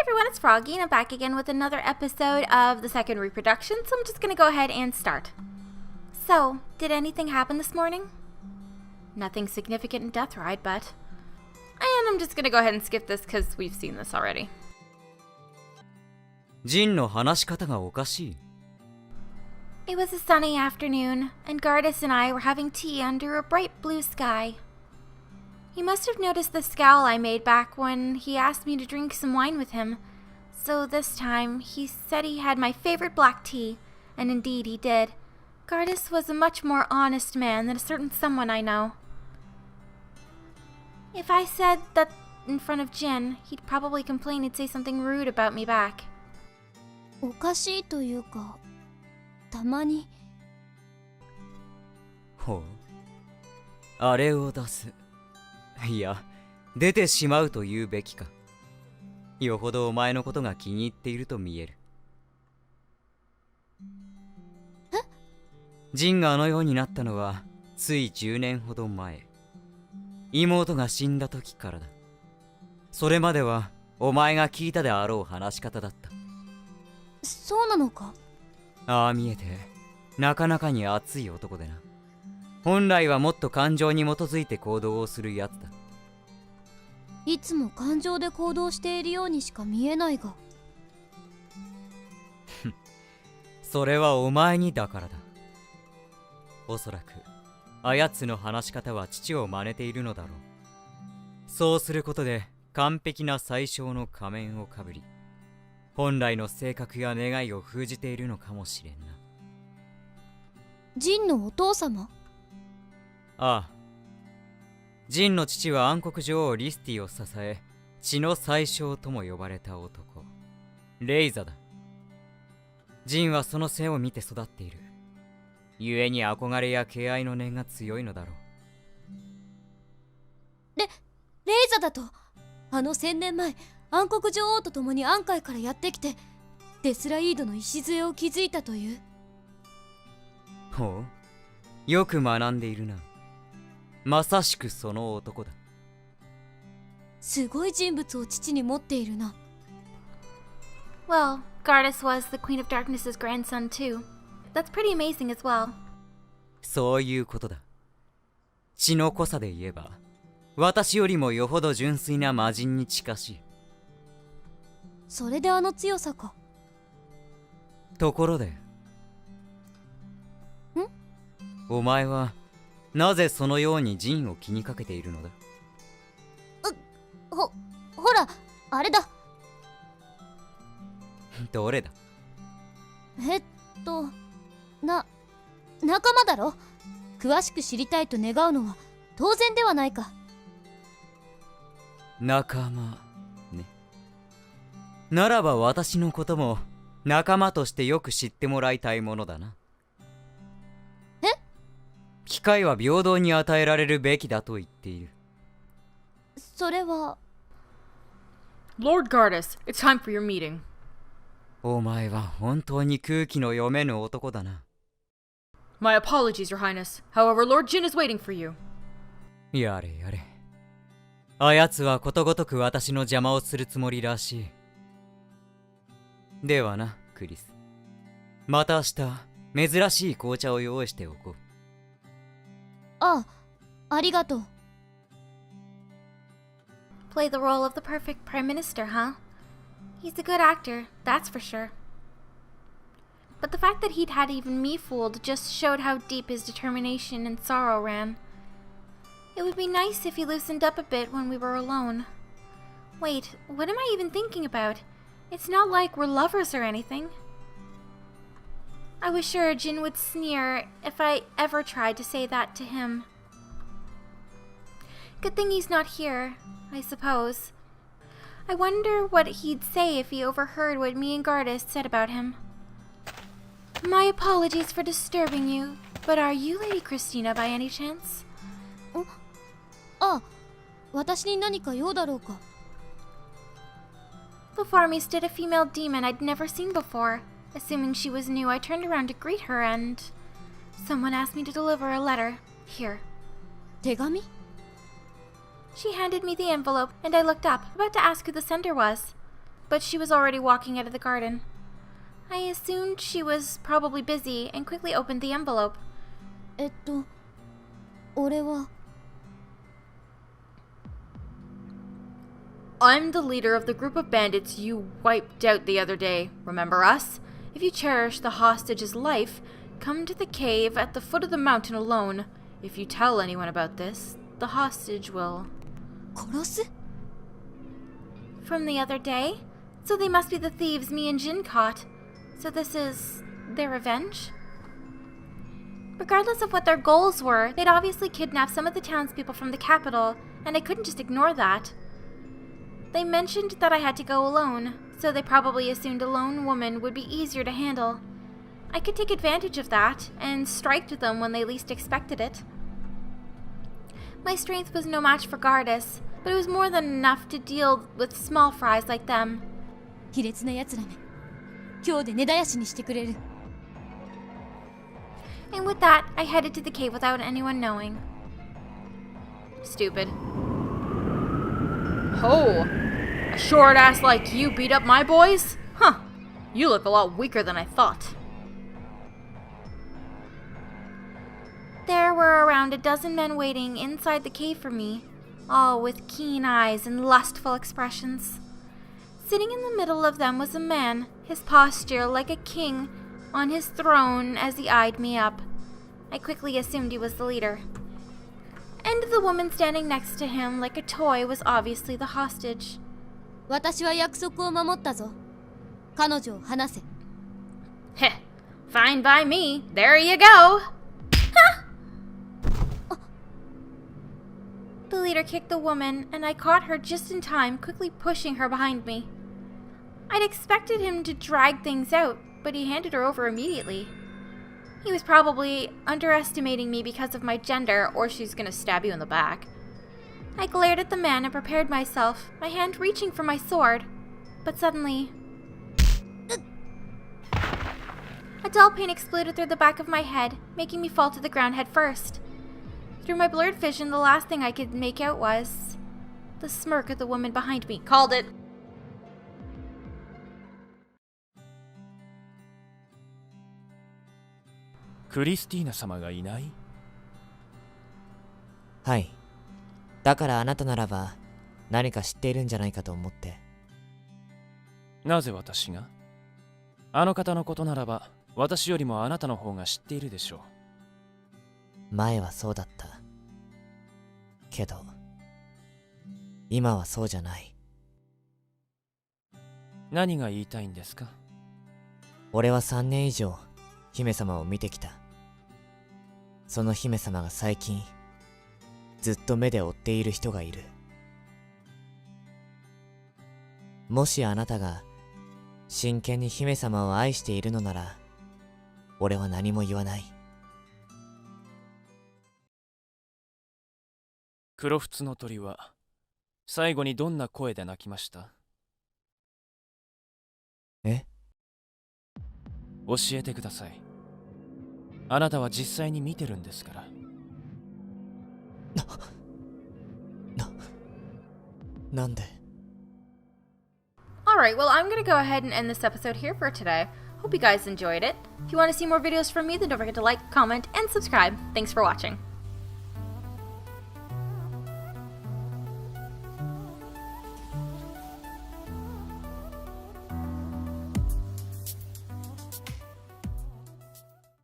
everyone, it's Froggy, and I'm back again with another episode of the second reproduction, so I'm just going to go ahead and start. So, did anything happen this morning? Nothing significant in Death Ride, but... And I'm just going to go ahead and skip this because we've seen this already. ジンの話し方がおかしい。 It was a sunny afternoon, and Gardus and I were having tea under a bright blue sky. He must have noticed the scowl I made back when he asked me to drink some wine with him. So this time, he said he had my favorite black tea, and indeed he did. Gardus was a much more honest man than a certain someone I know. If I said that in front of Jin, he'd probably complain he'd say something rude about me back. おかしいというか、たまに。ほう。あれを出す。いや、出てしまうと言うべきか。よほどお前のことが気に入っていると見える。え？ジンがあのようになったのはつい10年ほど前。妹が死んだ時からだ。それまではお前が聞いたであろう話し方だった。そうなのか？ああ見えて、なかなかに熱い男でな。本来はもっと感情に基づいて行動をするやつだ。いつも感情で行動しているようにしか見えないが。それはお前にだからだ。おそらくあやつの話し方は父を真似ているのだろう。そうすることで完璧な最小の仮面をかぶり、本来の性格や願いを封じているのかもしれんな。ジンのお父様？ああ。ジンの父は暗黒女王リスティを支え、血の最小とも呼ばれた男、レイザだ。ジンはその背を見て育っている。故に憧れや敬愛の念が強いのだろう。レイザだと、あの1000年前、暗黒女王と共に暗海からやってきて、デスライードの礎を築いたという。ほう、よく学んでいるな。まさしくその男だ。すごい人物を父に持っているな。Well, Gardus was the Queen of Darkness's grandson too. That's pretty amazing as well. そういうことだ。血の濃さで言えば、私よりもよほど純粋な魔人に近しい。それであの強さか。ところで、お前はなぜそのようにジンを気にかけているのだ？ほら、あれだ。どれだ？仲間だろ。詳しく知りたいと願うのは当然ではないか。仲間ね。ならば私のことも仲間としてよく知ってもらいたいものだな。え？機会は平等に与えられるべきだと言っている。それは。Lord Gardus, it's time for your meeting. お前は本当に空気の読めぬ男だな。My apologies, Your Highness. However, Lord Jin is waiting for you. やれやれ。あやつはことごとく私の邪魔をするつもりらしい。ではな、クリス。また明日、珍しい紅茶を用意しておこう。ありがとう。Play the role of the perfect prime minister, huh? He's a good actor, that's for sure. But the fact that he'd had even me fooled just showed how deep his determination and sorrow ran. It would be nice if he loosened up a bit when we were alone. Wait, what am I even thinking about? It's not like we're lovers or anything. I was sure Jin would sneer if I ever tried to say that to him. Good thing he's not here, I suppose. I wonder what he'd say if he overheard what me and Gardus said about him. My apologies for disturbing you, but are you Lady Christina by any chance? 私に何か用だろうか。Before me stood a female demon I'd never seen before. Assuming she was new, I turned around to greet her and... Someone asked me to deliver a letter. Here. 手紙？ She handed me the envelope, and I looked up, about to ask who the sender was. but she was already walking out of the garden. I assumed she was probably busy and quickly opened the envelope. 俺は I'm the leader of the group of bandits you wiped out the other day. Remember us? If you cherish the hostage's life, come to the cave at the foot of the mountain alone. If you tell anyone about this, the hostage will... 殺す From the other day? So they must be the thieves me and Jin caught. So this is their revenge? Regardless of what their goals were, they'd obviously kidnapped some of the townspeople from the capital, and I couldn't just ignore that. They mentioned that I had to go alone, so they probably assumed a lone woman would be easier to handle. I could take advantage of that, and strike them when they least expected it. My strength was no match for Gardas, but it was more than enough to deal with small fries like them. 卑劣な奴らめ今日で根絶やしにしてくれる And with that, I headed to the cave without anyone knowing. Stupid. Oh, a short ass like you beat up my boys? Huh, you look a lot weaker than I thought. There were around a dozen men waiting inside the cave for me, all with keen eyes and lustful expressions. Sitting in the middle of them was a man, his posture like a king on his throne as he eyed me up. I quickly assumed he was the leader. And the woman standing next to him like a toy was obviously the hostage. 私は約束を守ったぞ彼女を離せ Heh, fine by me. There you go. The leader kicked the woman, and I caught her just in time, quickly pushing her behind me. I'd expected him to drag things out, but he handed her over immediately. He was probably underestimating me because of my gender, or she's gonna stab you in the back. I glared at the man and prepared myself, my hand reaching for my sword. But suddenly... a dull pain exploded through the back of my head, making me fall to the ground head first. Through my blurred vision, the last thing I could make out was... the smirk of the woman behind me. Called it. クリスティーナ様がいない？はい。だからあなたならば何か知っているんじゃないかと思って。なぜ私が？あの方のことならば私よりもあなたの方が知っているでしょう。前はそうだった。けど、今はそうじゃない。何が言いたいんですか？俺は3年以上姫様を見てきた。その姫様が最近ずっと目で追っている人がいる。もしあなたが真剣に姫様を愛しているのなら、俺は何も言わない。黒縁の鳥は最後にどんな声で鳴きました？え？教えてください。あなたは実際に見てるんですから。なんで？ Alright, well, I'm gonna go ahead and end this episode here for today. Hope you guys enjoyed it. If you want to see more videos from me, then don't forget to like, comment, and subscribe. Thanks for watching.